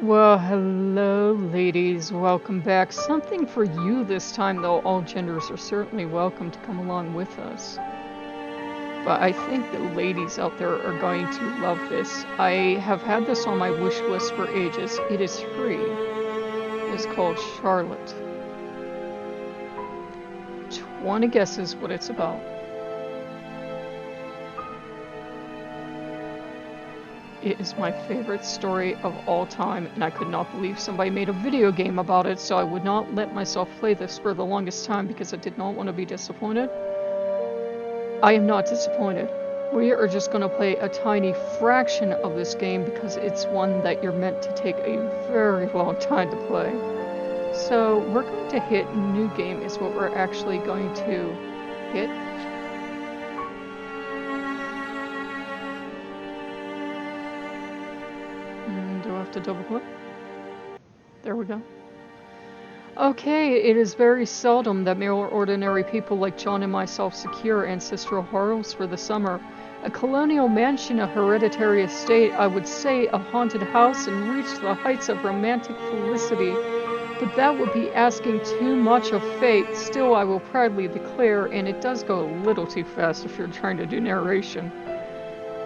Well, hello, ladies. Welcome back. Something for you this time, though. All genders are certainly welcome to come along with us. But I think the ladies out there are going to love this. I have had this on my wish list for ages. It is free. It's called Charlotte. 20 guesses what it's about. It is my favorite story of all time, and I could not believe somebody made a video game about it, so I would not let myself play this for the longest time because I did not want to be disappointed. I am not disappointed. We are just going to play a tiny fraction of this game because it's one that you're meant to take a very long time to play. So we're going to hit new game is what we're actually going to hit. Do I have to double click? There we go. Okay, it is very seldom that mere ordinary people like John and myself secure ancestral horrors for the summer. A colonial mansion, a hereditary estate, I would say a haunted house, and reach the heights of romantic felicity. But that would be asking too much of fate. Still, I will proudly declare, and it does go a little too fast if you're trying to do narration.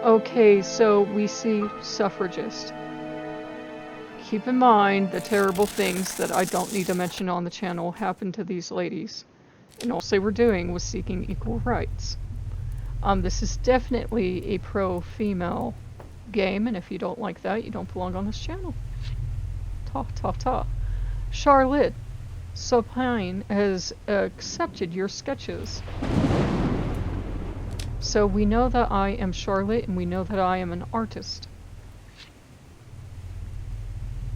Okay, so we see suffragist. Keep in mind the terrible things that I don't need to mention on the channel happened to these ladies. And all they were doing was seeking equal rights. This is definitely a pro-female game, and if you don't like that, you don't belong on this channel. Ta ta ta. Charlotte Supine has accepted your sketches. So we know that I am Charlotte, and we know that I am an artist.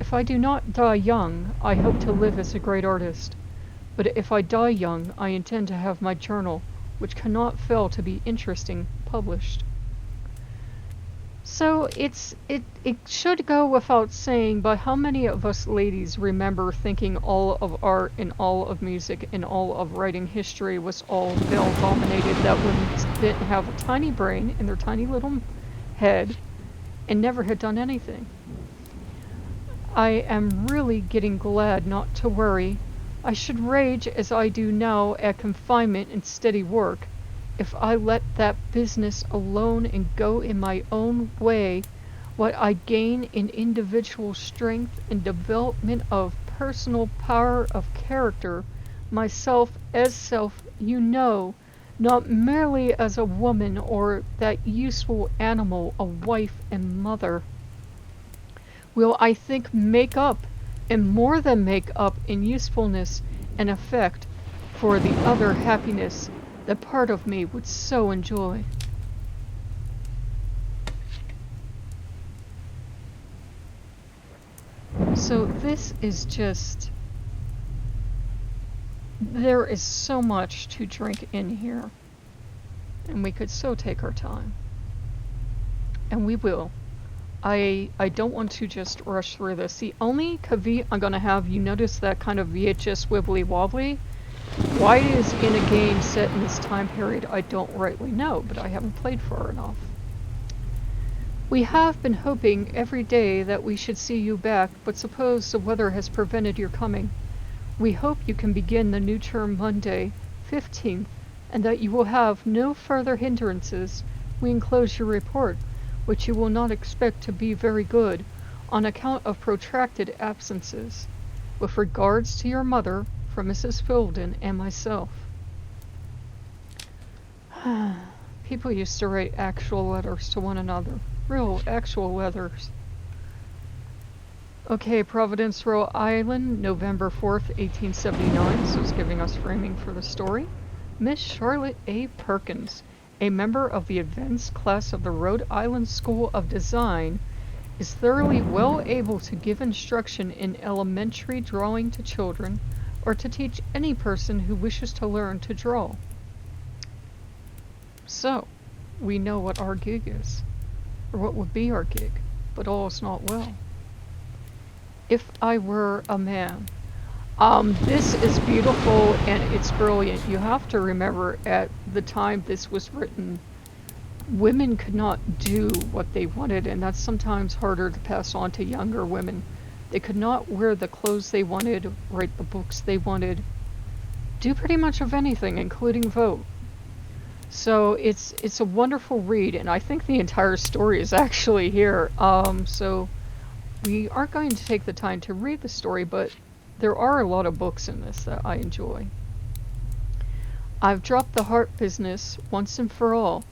If I do not die young, I hope to live as a great artist. But if I die young, I intend to have my journal, which cannot fail to be interesting, published. So it should go without saying, but how many of us ladies remember thinking all of art and all of music and all of writing history was all male dominated, that women didn't have a tiny brain in their tiny little head and never had done anything? I am really getting glad not to worry. I should rage as I do now at confinement and steady work. If I let that business alone and go in my own way, what I gain in individual strength and development of personal power of character, myself as self, you know, not merely as a woman or that useful animal, a wife and mother, will I think make up, and more than make up, in usefulness and effect for the other happiness that part of me would so enjoy. So this is just, there is so much to drink in here, and we could so take our time, and we will. I don't want to just rush through this. The only caveat I'm going to have, you notice that kind of VHS wibbly wobbly? Why it is in a game set in this time period, I don't rightly know, but I haven't played far enough. We have been hoping every day that we should see you back, but suppose the weather has prevented your coming. We hope you can begin the new term Monday, 15th, and that you will have no further hindrances. We enclose your report, which you will not expect to be very good, on account of protracted absences. With regards to your mother, from Mrs. Filden and myself. People used to write actual letters to one another. Real, actual letters. Okay, Providence, Rhode Island, November 4th, 1879, so it's giving us framing for the story. Miss Charlotte A. Perkins, a member of the advanced class of the Rhode Island School of Design, is thoroughly well able to give instruction in elementary drawing to children, or to teach any person who wishes to learn to draw. So, we know what our gig is, or what would be our gig, but all is not well. If I were a man. This is beautiful and it's brilliant. You have to remember, at the time this was written, women could not do what they wanted, and that's sometimes harder to pass on to younger women. They could not wear the clothes they wanted, write the books they wanted, do pretty much of anything, including vote. So it's a wonderful read, and I think the entire story is actually here. So we aren't going to take the time to read the story, but there are a lot of books in this that I enjoy. I've dropped the heart business once and for all.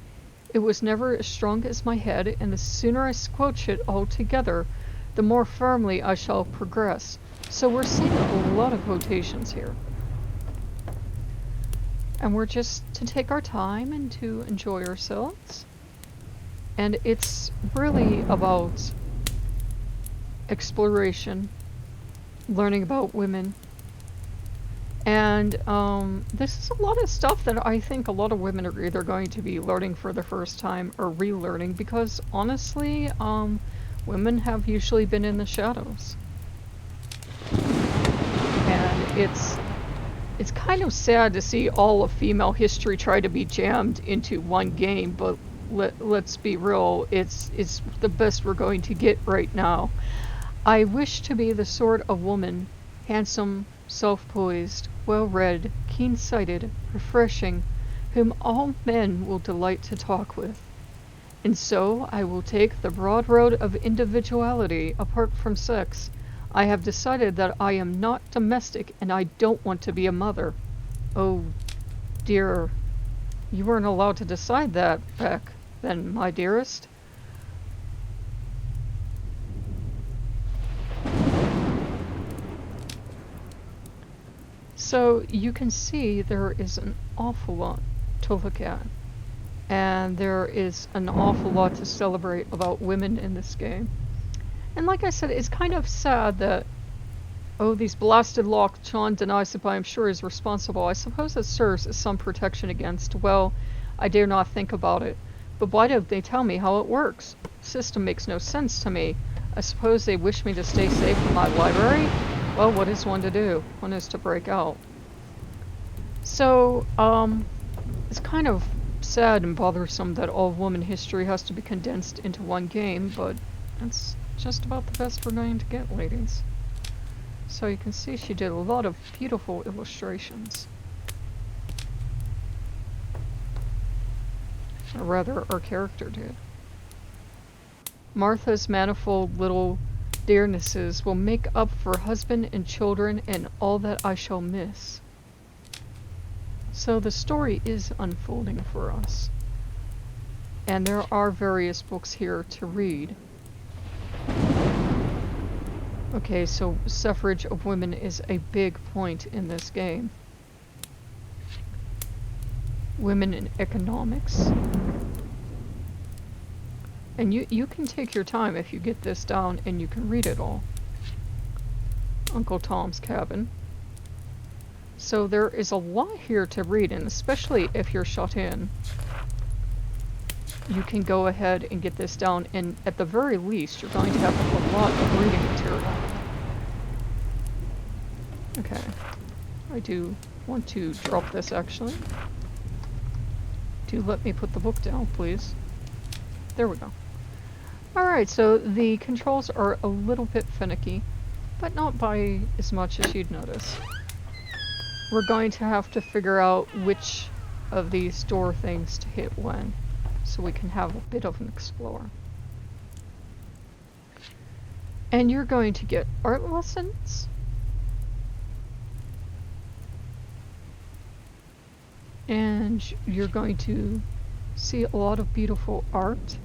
It was never as strong as my head, and the sooner I squelch it altogether, the more firmly I shall progress. So we're seeing a lot of quotations here. And we're just to take our time and to enjoy ourselves. And it's really about exploration, learning about women. And this is a lot of stuff that I think a lot of women are either going to be learning for the first time or relearning, because honestly, women have usually been in the shadows. And it's kind of sad to see all of female history try to be jammed into one game, but let's be real, it's the best we're going to get right now. I wish to be the sort of woman, handsome, self-poised, well-read, keen-sighted, refreshing, whom all men will delight to talk with. And so I will take the broad road of individuality apart from sex. I have decided that I am not domestic, and I don't want to be a mother. Oh, dear. You weren't allowed to decide that, Beck, then, my dearest. So you can see there is an awful lot to look at. And there is an awful lot to celebrate about women in this game. And like I said, it's kind of sad that, oh, these blasted Lokean denies that I am sure is responsible. I suppose it serves as some protection against, well, I dare not think about it. But why don't they tell me how it works? The system makes no sense to me. I suppose they wish me to stay safe in my library? Well, what is one to do? One is to break out. So, it's kind of sad and bothersome that all woman history has to be condensed into one game, but that's just about the best we're going to get, ladies. So you can see she did a lot of beautiful illustrations. Or rather, our character did. Martha's manifold little dearnesses will make up for husband and children and all that I shall miss. So the story is unfolding for us. And there are various books here to read. Okay, so suffrage of women is a big point in this game. Women in economics. And you can take your time if you get this down and you can read it all. Uncle Tom's Cabin. So there is a lot here to read, and especially if you're shut in, you can go ahead and get this down, and at the very least, you're going to have a lot of reading material. Okay. I do want to drop this, actually. Do let me put the book down, please. There we go. Alright, so the controls are a little bit finicky, but not by as much as you'd notice. We're going to have to figure out which of these door things to hit when, so we can have a bit of an explore. And you're going to get art lessons. And you're going to see a lot of beautiful art.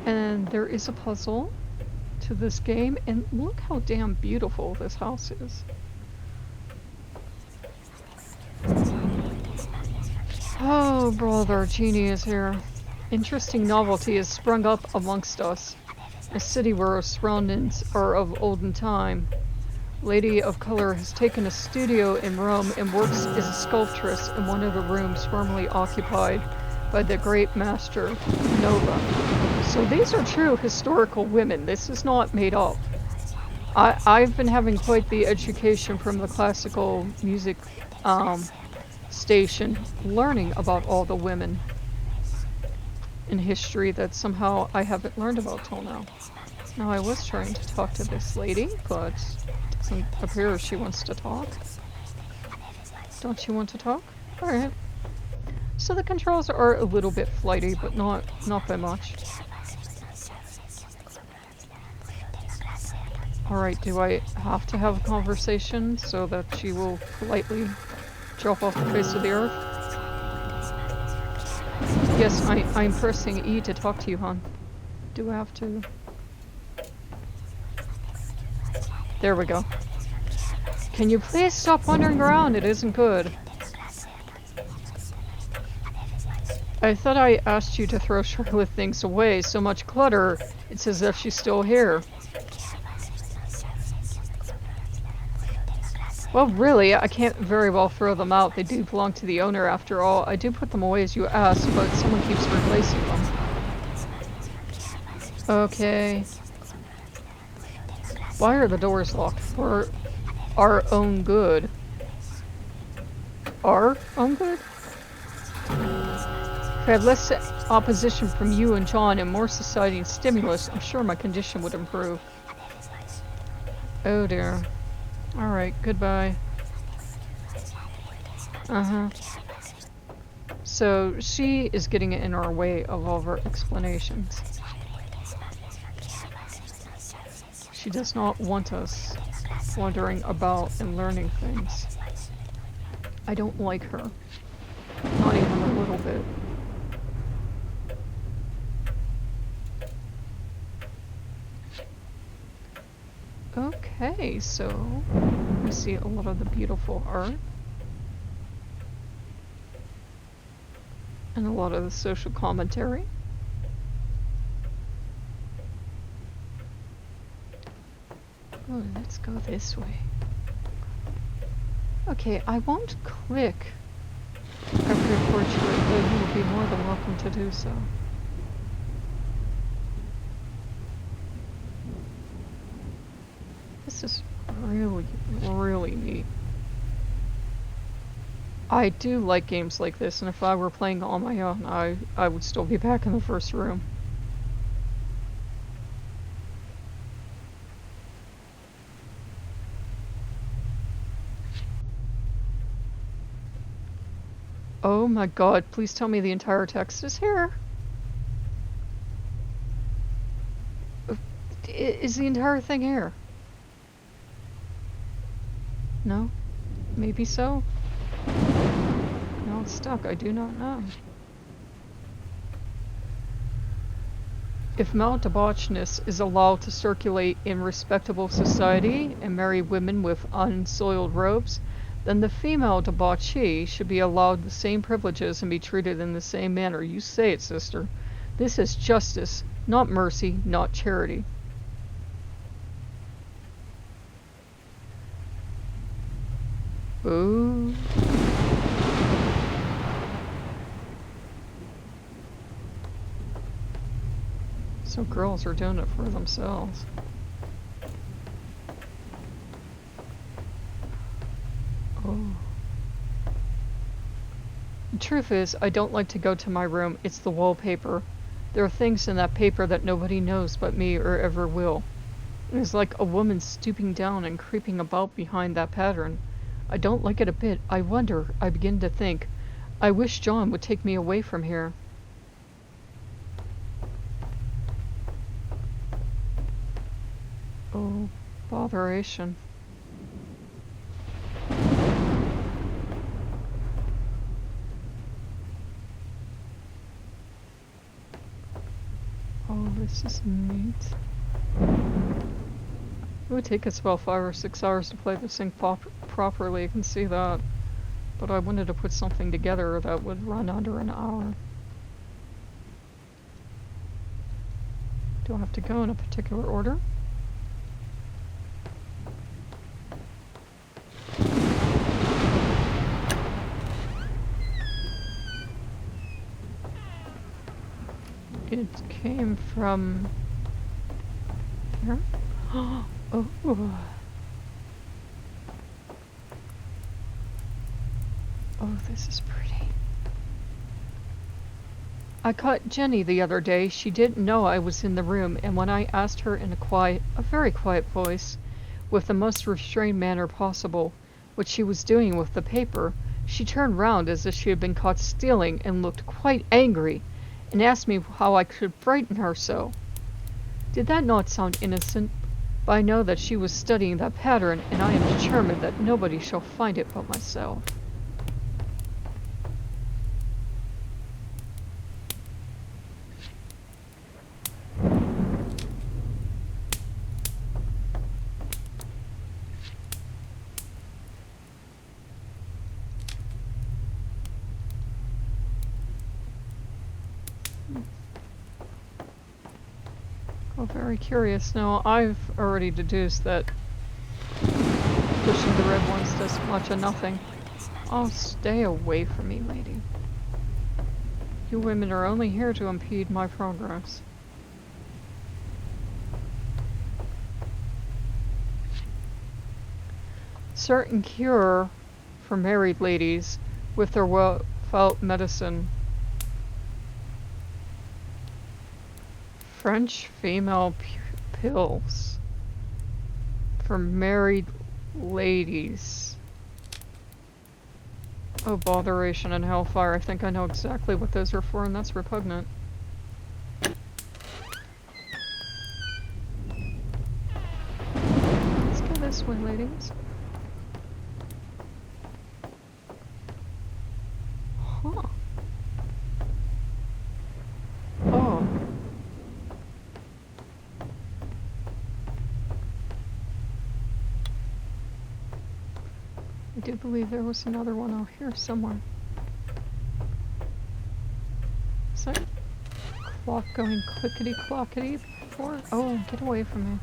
And there is a puzzle to this game, and look how damn beautiful this house is. Oh, brother, Genie is here. Interesting novelty has sprung up amongst us. A city where our surroundings are of olden time. Lady of Color has taken a studio in Rome and works as a sculptress in one of the rooms formerly occupied by the great master Nova. So these are true historical women. This is not made up. I've been having quite the education from the classical music station, learning about all the women in history that somehow I haven't learned about till now. Now, I was trying to talk to this lady, but it doesn't appear she wants to talk. Don't you want to talk? Alright. So the controls are a little bit flighty, but not by much. Alright, do I have to have a conversation so that she will politely drop off the face of the earth? Yes, I'm pressing E to talk to you, hon. Do I have to? There we go. Can you please stop wandering around? It isn't good. I thought I asked you to throw Charlotte things away. So much clutter. It's as if she's still here. Well, really, I can't very well throw them out. They do belong to the owner after all. I do put them away as you asked, but someone keeps replacing them. Okay. Why are the doors locked? For our own good. Our own good? If I had less opposition from you and John and more society and stimulus, I'm sure my condition would improve. Oh dear. Alright, goodbye. Uh-huh. So, she is getting in our way of all of our explanations. She does not want us wandering about and learning things. I don't like her. Not even a little bit. Okay, so we see a lot of the beautiful art. And a lot of the social commentary. Oh, let's go this way. Okay, I won't click every portrait, but you will be more than welcome to do so. This is really, really neat. I do like games like this, and if I were playing on my own, I would still be back in the first room. Oh my god, please tell me the entire text is here. Is the entire thing here? No? Maybe so? No, it's stuck. I do not know. If male debauchiness is allowed to circulate in respectable society and marry women with unsoiled robes, then the female debauchee should be allowed the same privileges and be treated in the same manner. You say it, sister. This is justice, not mercy, not charity. Ooh. So girls are doing it for themselves. Oh. The truth is, I don't like to go to my room. It's the wallpaper. There are things in that paper that nobody knows but me or ever will. It is like a woman stooping down and creeping about behind that pattern. I don't like it a bit. I wonder, I begin to think. I wish John would take me away from here. Oh, botheration. Oh, this is neat. It would take us about 5 or 6 hours to play this thing properly, I can see that. But I wanted to put something together that would run under an hour. Do I have to go in a particular order? It came from here? Oh. Oh, this is pretty. I caught Jenny the other day. She didn't know I was in the room, and when I asked her in a very quiet voice, with the most restrained manner possible, what she was doing with the paper, she turned round as if she had been caught stealing and looked quite angry, and asked me how I could frighten her so. Did that not sound innocent? But I know that she was studying that pattern, and I am determined that nobody shall find it but myself. Oh, very curious. Now, I've already deduced that pushing the red ones does much of nothing. Oh, stay away from me, lady. You women are only here to impede my progress. Certain cure for married ladies with their well-felt medicine. French female pills for married ladies. Oh, botheration and hellfire. I think I know exactly what those are for, and that's repugnant. Let's go this way, ladies. Huh. Oh. I do believe there was another one out here somewhere. Is that clock going clickety-clockety before? Oh, get away from me.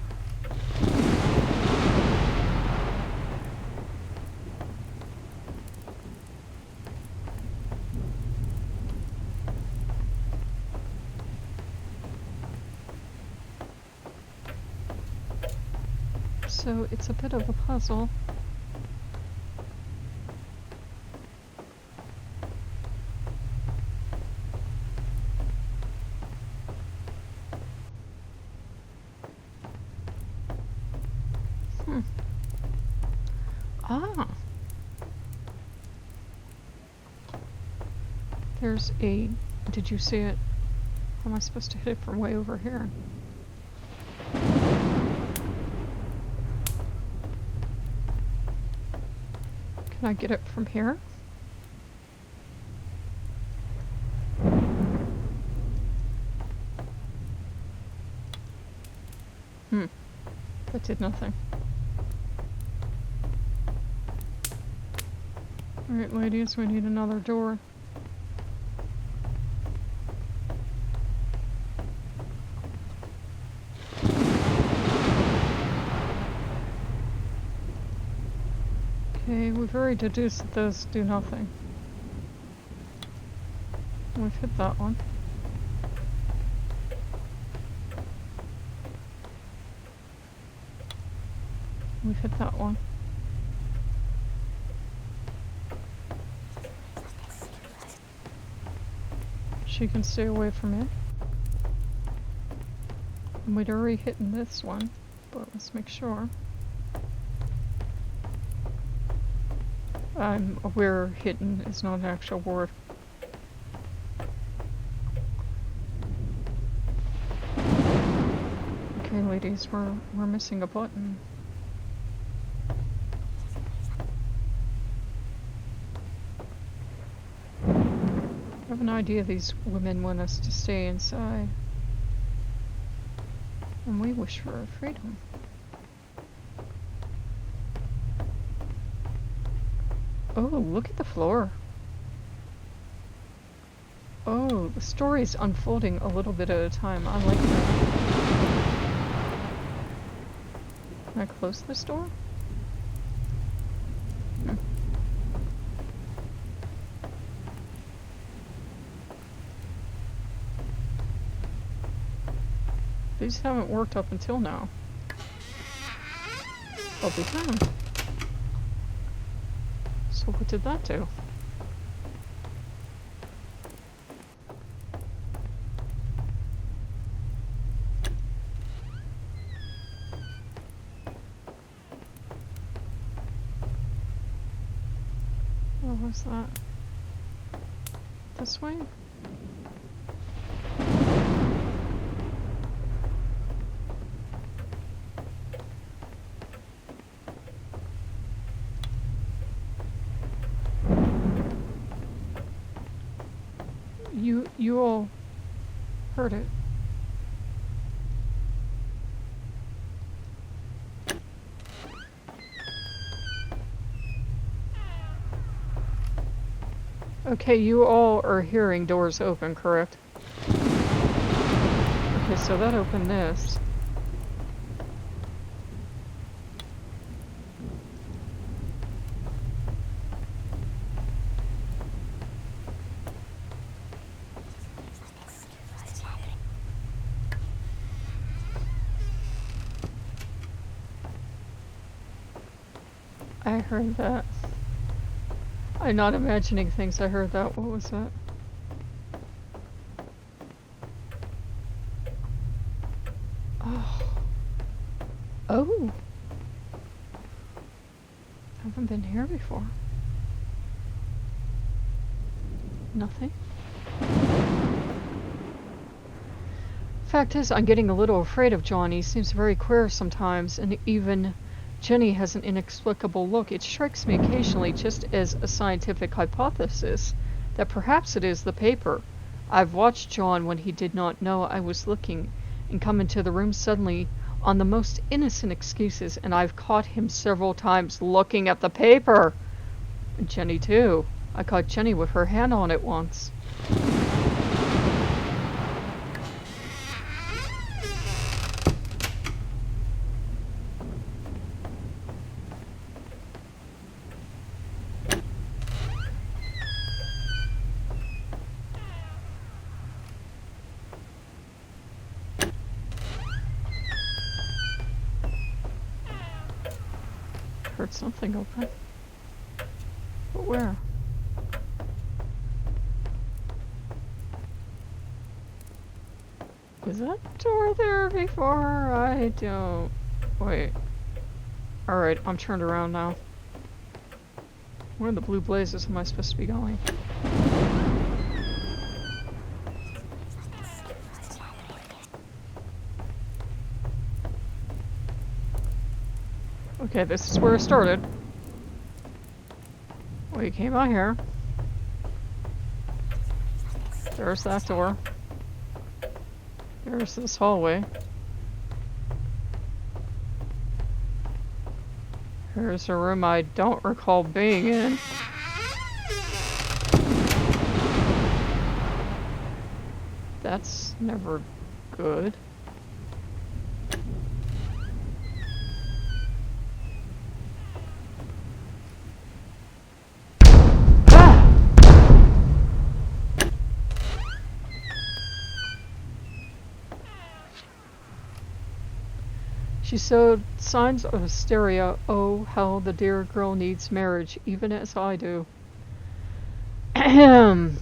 So it's a bit of a puzzle. Ah. There's a... Did you see it? How am I supposed to hit it from way over here? Can I get it from here? That did nothing. Alright, ladies, we need another door. Okay, we've already deduced that those do nothing. We've hit that one. We've hit that one. She can stay away from it. And we'd already hit this one, but let's make sure. I'm aware hidden is not an actual word. Okay, ladies, we're missing a button. I have an idea these women want us to stay inside. And we wish for our freedom. Oh, look at the floor. Oh, the story's unfolding a little bit at a time. I like that. Can I close this door? These haven't worked up until now. I'll be damned. So what did that do? What was that? This way? You all heard it. Okay, you all are hearing doors open, correct? Okay, so that opened this. I heard that. I'm not imagining things. I heard that. What was that? Oh. Oh. I haven't been here before. Nothing. Fact is, I'm getting a little afraid of John. He seems very queer sometimes, and even Jenny has an inexplicable look. It strikes me occasionally, just as a scientific hypothesis, that perhaps it is the paper. I've watched John when he did not know I was looking, and come into the room suddenly on the most innocent excuses, and I've caught him several times looking at the paper. And Jenny too. I caught Jenny with her hand on it once. Heard something open. But where? Was that door there before? I don't... Wait. Alright, I'm turned around now. Where in the blue blazes am I supposed to be going? Okay, this is where it started. We came out here. There's that door. There's this hallway. Here's a room I don't recall being in. That's never good. She showed signs of hysteria. Oh, how the dear girl needs marriage, even as I do. Ahem.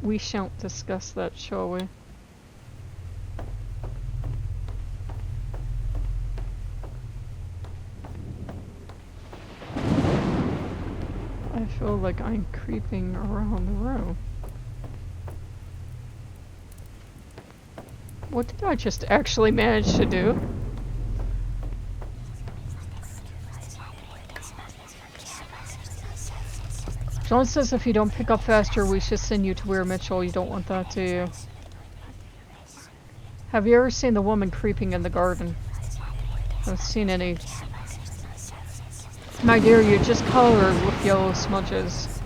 We shan't discuss that, shall we? I feel like I'm creeping around the room. What did I just actually manage to do? John says if you don't pick up faster, we should send you to Weir Mitchell. You don't want that, do you? Have you ever seen the woman creeping in the garden? I've seen any. My dear, you just color with yellow smudges.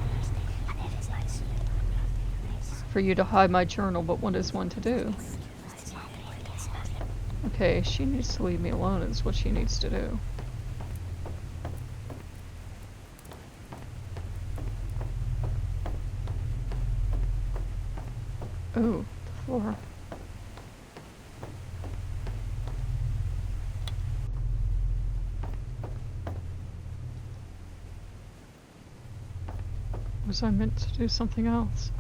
For you to hide my journal, but what is one to do? Okay, she needs to leave me alone is what she needs to do. Oh, the floor. Was I meant to do something else?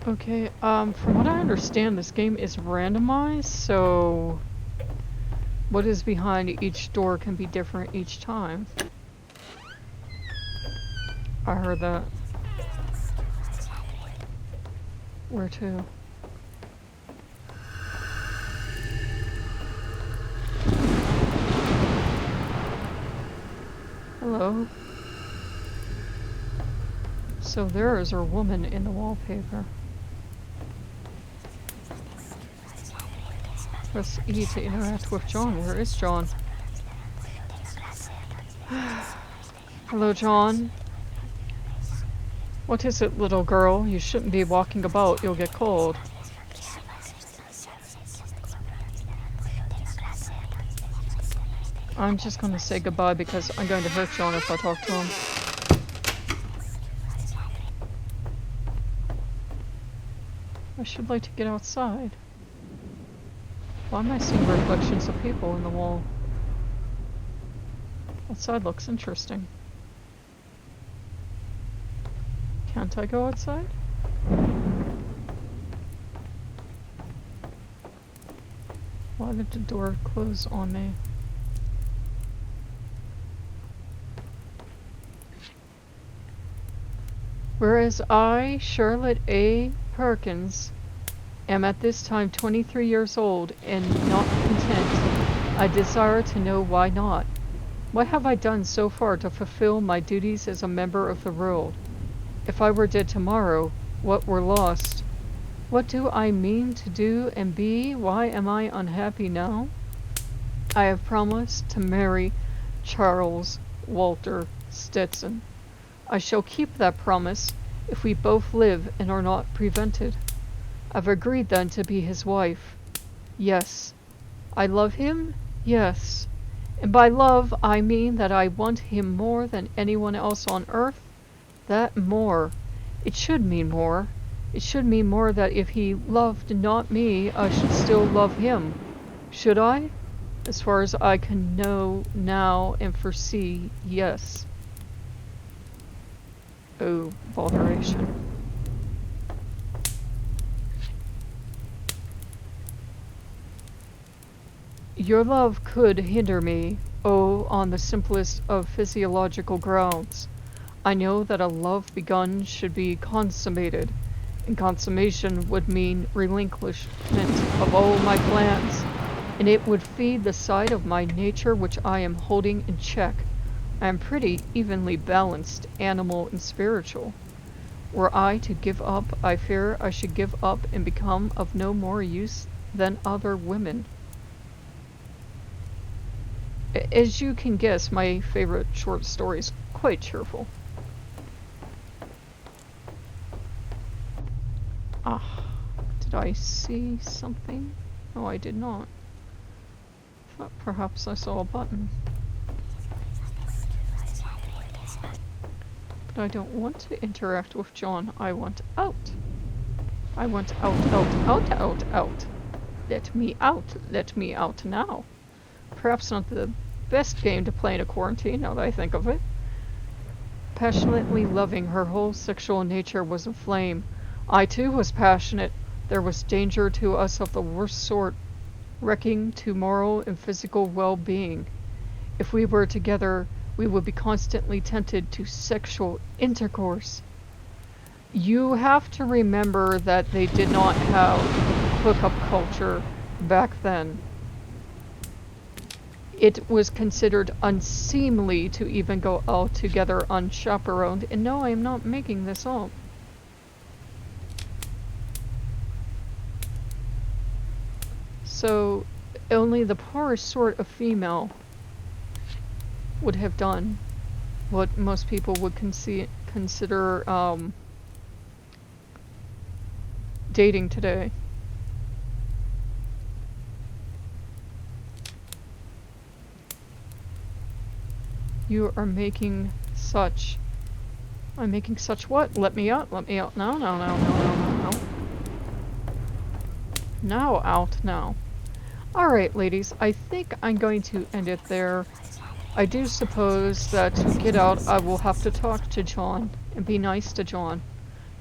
Okay, from what I understand, this game is randomized, so what is behind each door can be different each time. I heard that. Where to? Hello. So there is a woman in the wallpaper. Press E to interact with John. Where is John? Hello, John. What is it, little girl? You shouldn't be walking about. You'll get cold. I'm just going to say goodbye because I'm going to hurt John if I talk to him. I should like to get outside. Why am I seeing reflections of people in the wall? Outside looks interesting. Can't I go outside? Why did the door close on me? Whereas I, Charlotte A. Perkins, am at this time 23 years old and not content, I desire to know why not. What have I done so far to fulfill my duties as a member of the world? If I were dead tomorrow, what were lost? What do I mean to do and be? Why am I unhappy now? I have promised to marry Charles Walter Stetson. I shall keep that promise if we both live and are not prevented. I've agreed then to be his wife. Yes. I love him? Yes. And by love, I mean that I want him more than anyone else on earth. That more. It should mean more. It should mean more that if he loved not me, I should still love him. Should I? As far as I can know now and foresee, yes. Oh, botheration. Your love could hinder me, oh, on the simplest of physiological grounds. I know that a love begun should be consummated, and consummation would mean relinquishment of all my plans, and it would feed the side of my nature which I am holding in check. I am pretty evenly balanced, animal and spiritual. Were I to give up, I fear I should give up and become of no more use than other women. As you can guess, my favorite short story is quite cheerful. Ah, did I see something? No, I did not. Thought perhaps I saw a button. But I don't want to interact with John. I want out. I want out, out, out, out, out. Let me out. Let me out now. Perhaps not the best game to play in a quarantine, now that I think of it. Passionately loving, her whole sexual nature was aflame. I too was passionate. There was danger to us of the worst sort, wrecking to moral and physical well-being. If we were together, we would be constantly tempted to sexual intercourse. You have to remember that they did not have hookup culture back then. It was considered unseemly to even go out together unchaperoned, and no, I am not making this up. So, only the poorest sort of female would have done what most people would consider dating today. You are making such... I'm making such what? Let me out, let me out. No, no, no, no, no, no, no. Now out, now. Alright, ladies, I think I'm going to end it there. I do suppose that to get out, I will have to talk to John and be nice to John.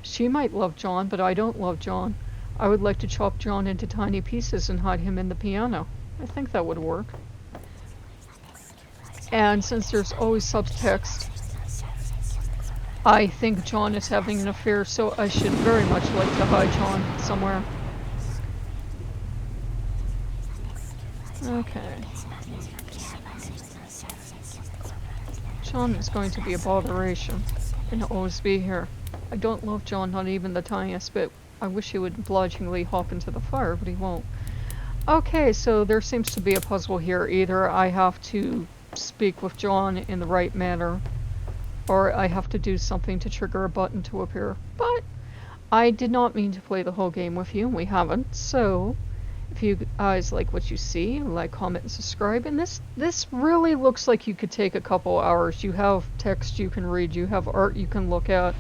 She might love John, but I don't love John. I would like to chop John into tiny pieces and hide him in the piano. I think that would work. And since there's always subtext, I think John is having an affair, so I should very much like to hide John somewhere. Okay. John is going to be a botheration, and he'll always be here. I don't love John, not even the tiniest bit. I wish he would obligingly hop into the fire, but he won't. Okay, so there seems to be a puzzle here. Either I have to speak with John in the right manner, or I have to do something to trigger a button to appear. But I did not mean to play the whole game with you, and we haven't. So if you guys like what you see, like, comment, and subscribe. And this really looks like you could take a couple hours. You have text you can read, you have art you can look at,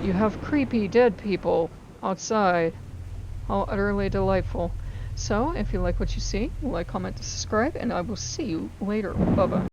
you have creepy dead people outside. How utterly delightful. So if you like what you see, like, comment, and subscribe, and I will see you later. Bye-bye.